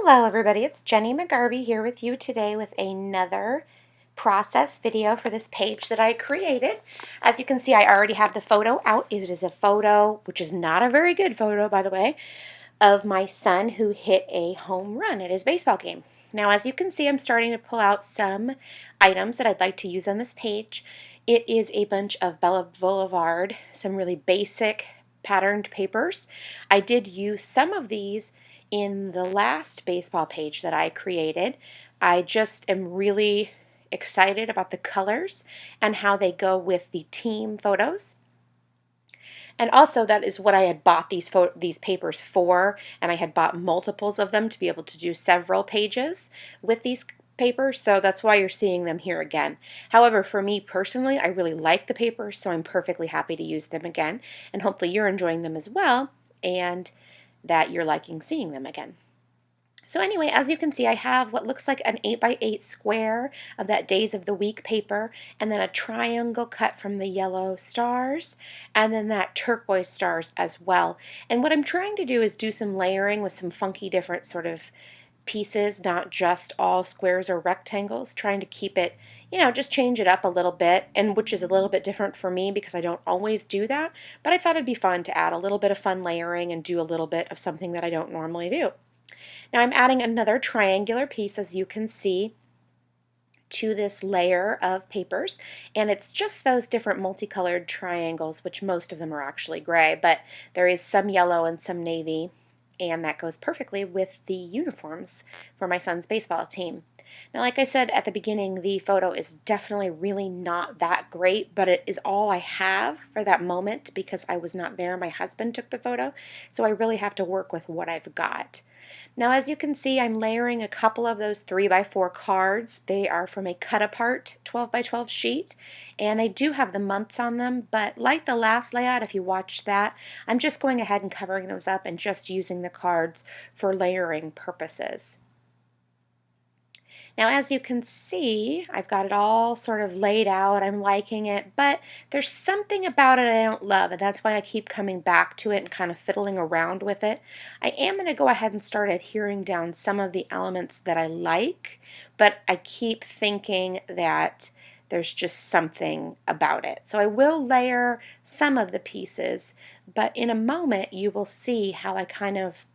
Hello everybody, it's Jenny McGarvey here with you today with another process video for this page that I created. As you can see, I already have the photo out. It is a photo, which is not a very good photo by the way, of my son who hit a home run at his baseball game. Now as you can see, I'm starting to pull out some items that I'd like to use on this page. It is a bunch of Bella Blvd, some really basic patterned papers. I did use some of these in the last baseball page that I created. I just am really excited about the colors and how they go with the team photos. And also that is what I had bought these papers for, and I had bought multiples of them to be able to do several pages with these papers, so that's why you're seeing them here again. However, for me personally, I really like the papers, so I'm perfectly happy to use them again, and hopefully you're enjoying them as well, and that you're liking seeing them again. So anyway, as you can see, I have what looks like an 8x8 square of that Days of the Week paper, and then a triangle cut from the yellow stars, and then that turquoise stars as well. And what I'm trying to do is do some layering with some funky different sort of pieces, not just all squares or rectangles, trying to keep it, just change it up a little bit, and which is a little bit different for me because I don't always do that, but I thought it'd be fun to add a little bit of fun layering and do a little bit of something that I don't normally do. Now I'm adding another triangular piece, as you can see, to this layer of papers, and it's just those different multicolored triangles, which most of them are actually gray, but there is some yellow and some navy, and that goes perfectly with the uniforms for my son's baseball team. Now, like I said at the beginning, the photo is definitely really not that great, but it is all I have for that moment because I was not there. My husband took the photo, so I really have to work with what I've got. Now, as you can see, I'm layering a couple of those 3x4 cards. They are from a cut-apart 12x12 sheet, and they do have the months on them, but like the last layout, if you watched that, I'm just going ahead and covering those up and just using the cards for layering purposes. Now, as you can see, I've got it all sort of laid out. I'm liking it, but there's something about it I don't love, and that's why I keep coming back to it and kind of fiddling around with it. I am going to go ahead and start adhering down some of the elements that I like, but I keep thinking that there's just something about it. So I will layer some of the pieces, but in a moment you will see how I kind of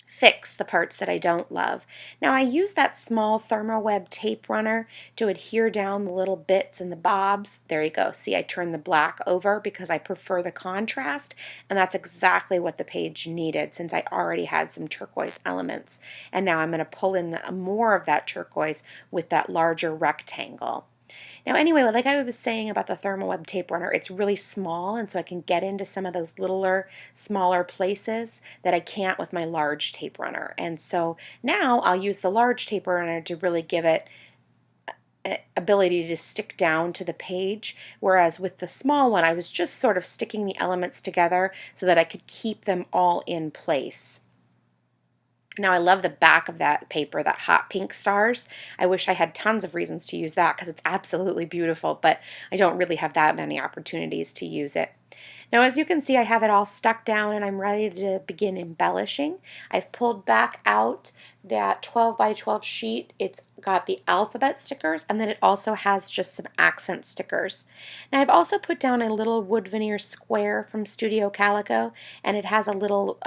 fix the parts that I don't love. Now I use that small thermoweb tape runner to adhere down the little bits and the bobs. There you go. See, I turned the black over because I prefer the contrast, and that's exactly what the page needed since I already had some turquoise elements. And now I'm going to pull in more of that turquoise with that larger rectangle. Now anyway, like I was saying about the thermoweb tape runner, it's really small, and so I can get into some of those littler, smaller places that I can't with my large tape runner. And so now I'll use the large tape runner to really give it ability to stick down to the page, whereas with the small one I was just sort of sticking the elements together so that I could keep them all in place. Now I love the back of that paper, that hot pink stars. I wish I had tons of reasons to use that because it's absolutely beautiful, but I don't really have that many opportunities to use it. Now as you can see, I have it all stuck down and I'm ready to begin embellishing. I've pulled back out that 12x12 sheet. It's got the alphabet stickers, and then it also has just some accent stickers. Now I've also put down a little wood veneer square from Studio Calico, and it has a little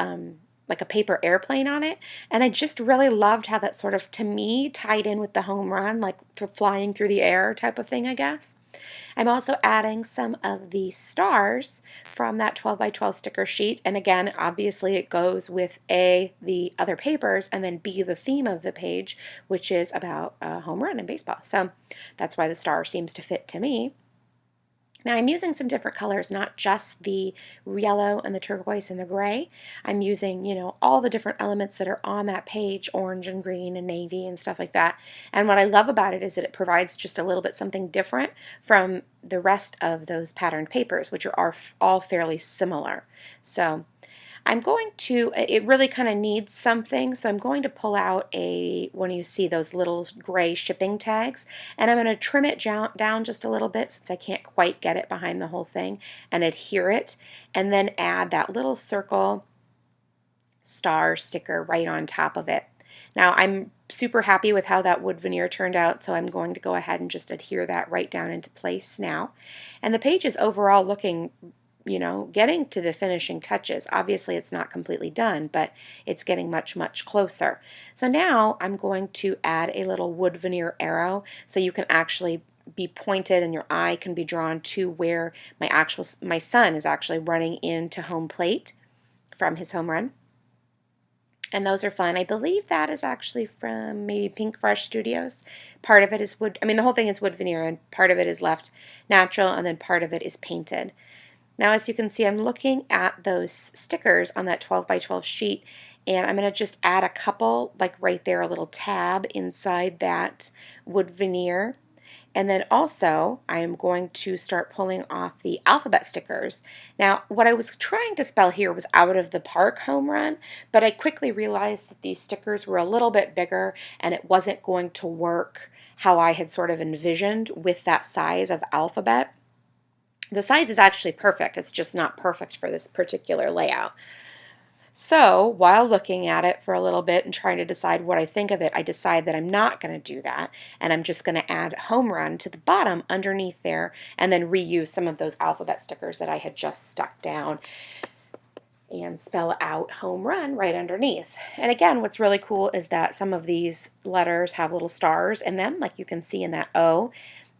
like a paper airplane on it, and I just really loved how that sort of, to me, tied in with the home run, like for flying through the air type of thing, I guess. I'm also adding some of the stars from that 12x12 sticker sheet, and again, obviously it goes with A, the other papers, and then B, the theme of the page, which is about a home run in baseball. So that's why the star seems to fit to me. Now I'm using some different colors, not just the yellow and the turquoise and the gray. I'm using, all the different elements that are on that page, orange and green and navy and stuff like that. And what I love about it is that it provides just a little bit something different from the rest of those patterned papers, which are all fairly similar. So I'm going to, it really kind of needs something, so I'm going to pull out when you see those little gray shipping tags, and I'm going to trim it down just a little bit since I can't quite get it behind the whole thing, and adhere it, and then add that little circle star sticker right on top of it. Now I'm super happy with how that wood veneer turned out, so I'm going to go ahead and just adhere that right down into place now. And the page is overall looking, you know, getting to the finishing touches. Obviously it's not completely done, but it's getting much, much closer. So now I'm going to add a little wood veneer arrow so you can actually be pointed and your eye can be drawn to where my son is actually running into home plate from his home run. And those are fun. I believe that is actually from maybe Pink Fresh Studios. Part of it is wood, I mean the whole thing is wood veneer, and part of it is left natural and then part of it is painted. Now as you can see, I'm looking at those stickers on that 12 by 12 sheet, and I'm going to just add a couple, like right there, a little tab inside that wood veneer. And then also, I am going to start pulling off the alphabet stickers. Now, what I was trying to spell here was out of the park home run, but I quickly realized that these stickers were a little bit bigger and it wasn't going to work how I had sort of envisioned with that size of alphabet. The size is actually perfect, it's just not perfect for this particular layout. So while looking at it for a little bit and trying to decide what I think of it, I decide that I'm not going to do that, and I'm just going to add home run to the bottom underneath there and then reuse some of those alphabet stickers that I had just stuck down and spell out home run right underneath. And again, what's really cool is that some of these letters have little stars in them, like you can see in that O,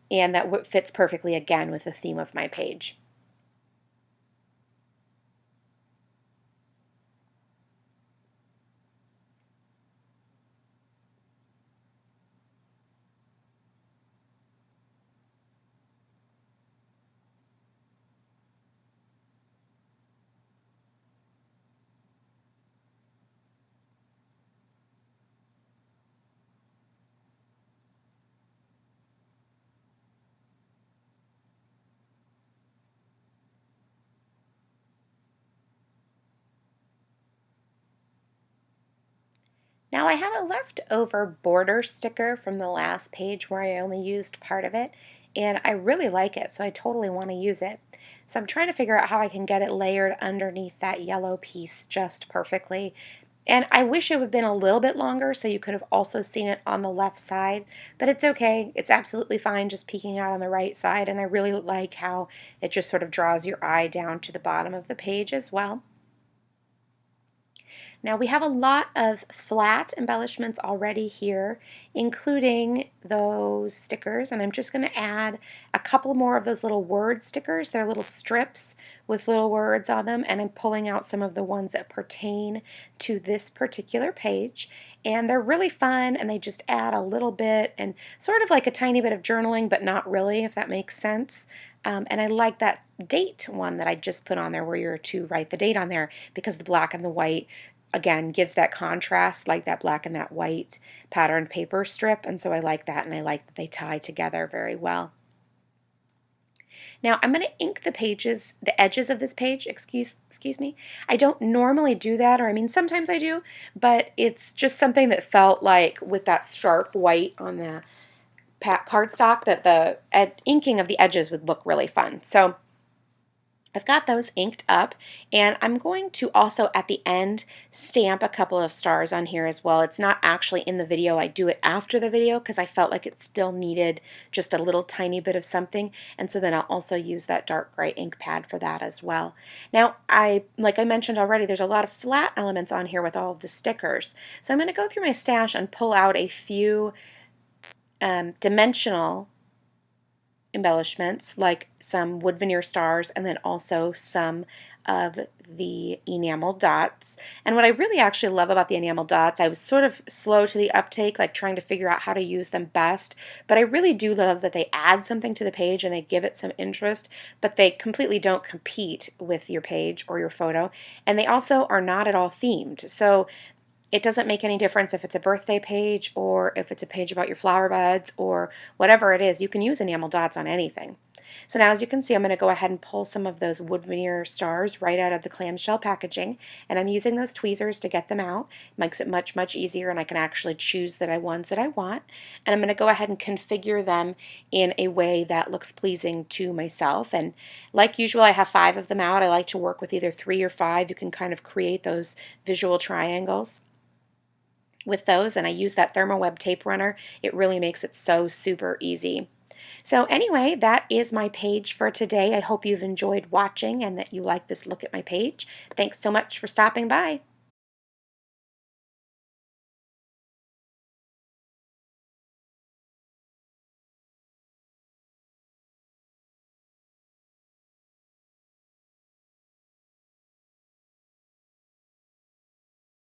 and that fits perfectly again with the theme of my page. Now I have a leftover border sticker from the last page where I only used part of it, and I really like it, so I totally want to use it. So I'm trying to figure out how I can get it layered underneath that yellow piece just perfectly. And I wish it would have been a little bit longer so you could have also seen it on the left side, but it's okay. It's absolutely fine just peeking out on the right side, and I really like how it just sort of draws your eye down to the bottom of the page as well. Now we have a lot of flat embellishments already here, including those stickers, and I'm just going to add a couple more of those little word stickers. They're little strips with little words on them, and I'm pulling out some of the ones that pertain to this particular page. And they're really fun, and they just add a little bit, and sort of like a tiny bit of journaling, but not really, if that makes sense. And I like that date one that I just put on there where you're to write the date on there, because the black and the white again gives that contrast, like that black and that white patterned paper strip, and so I like that, and I like that they tie together very well. Now I'm going to ink the pages, the edges of this page, excuse me. I don't normally do that, or I mean sometimes I do, but it's just something that felt like with that sharp white on the cardstock that the inking of the edges would look really fun. So I've got those inked up, and I'm going to also at the end stamp a couple of stars on here as well. It's not actually in the video. I do it after the video because I felt like it still needed just a little tiny bit of something, and so then I'll also use that dark gray ink pad for that as well. Now, like I mentioned already, there's a lot of flat elements on here with all of the stickers. So I'm going to go through my stash and pull out a few dimensional embellishments, like some wood veneer stars and then also some of the enamel dots. And what I really actually love about the enamel dots, I was sort of slow to the uptake, like trying to figure out how to use them best, but I really do love that they add something to the page and they give it some interest, but they completely don't compete with your page or your photo, and they also are not at all themed. So it doesn't make any difference if it's a birthday page or if it's a page about your flower buds or whatever it is. You can use enamel dots on anything. So now as you can see, I'm going to go ahead and pull some of those wood veneer stars right out of the clamshell packaging, and I'm using those tweezers to get them out. It makes it much, much easier, and I can actually choose the ones that I want. And I'm going to go ahead and configure them in a way that looks pleasing to myself. And like usual, I have 5 of them out. I like to work with either 3 or 5. You can kind of create those visual triangles with those, and I use that ThermoWeb tape runner. It really makes it so super easy. So anyway, that is my page for today. I hope you've enjoyed watching and that you like this look at my page. Thanks so much for stopping by.